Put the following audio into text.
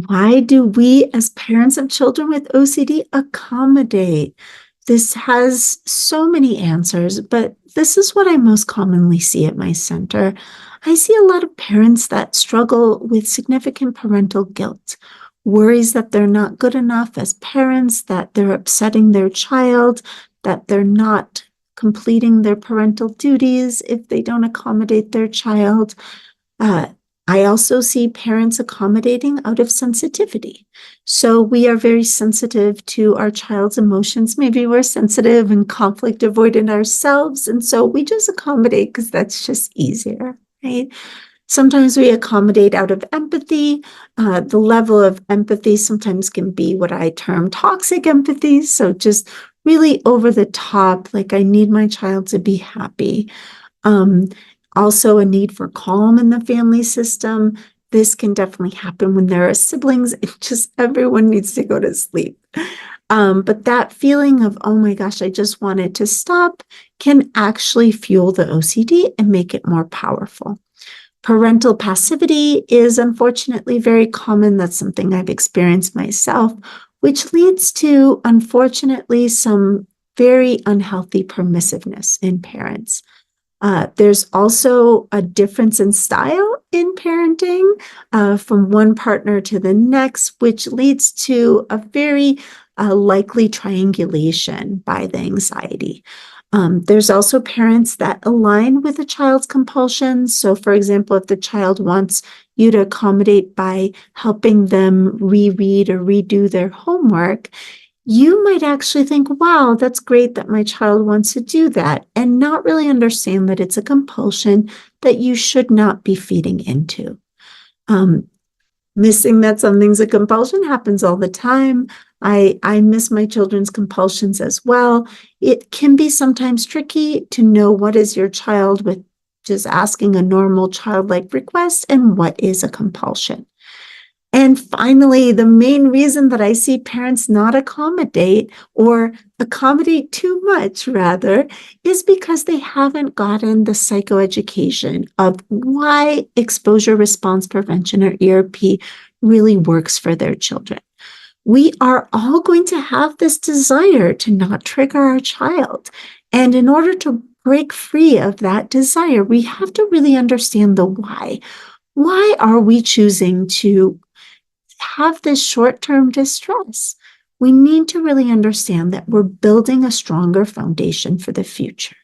Why do we, as parents of children with OCD, accommodate? This has so many answers, but this is what I most commonly see at my center. I see a lot of parents that struggle with significant parental guilt, worries that they're not good enough as parents, that they're upsetting their child, that they're not completing their parental duties if they don't accommodate their child. I also see parents accommodating out of sensitivity. So we are very sensitive to our child's emotions. Maybe we're sensitive and conflict avoidant ourselves. And so we just accommodate because that's just easier, right? Sometimes we accommodate out of empathy. The level of empathy sometimes can be what I term toxic empathy. So just really over the top, like I need my child to be happy. Also a need for calm in the family system. This can definitely happen when there are siblings. It just, everyone needs to go to sleep. But that feeling of, oh my gosh, I just want it to stop can actually fuel the OCD and make it more powerful. Parental passivity is unfortunately very common. That's something I've experienced myself, which leads to, unfortunately, some very unhealthy permissiveness in parents. There's also a difference in style in parenting from one partner to the next, which leads to a very likely triangulation by the anxiety. There's also parents that align with a child's compulsions. So, for example, if the child wants you to accommodate by helping them reread or redo their homework, you might actually think, wow, that's great that my child wants to do that, and not really understand that it's a compulsion that you should not be feeding into. Missing that something's a compulsion happens all the time. I miss my children's compulsions as well. It can be sometimes tricky to know what is your child with just asking a normal childlike request and what is a compulsion. And finally, the main reason that I see parents not accommodate or accommodate too much, rather, is because they haven't gotten the psychoeducation of why exposure response prevention, or ERP, really works for their children. We are all going to have this desire to not trigger our child. And in order to break free of that desire, we have to really understand the why. Why are we choosing to have this short-term distress? We need to really understand that we're building a stronger foundation for the future.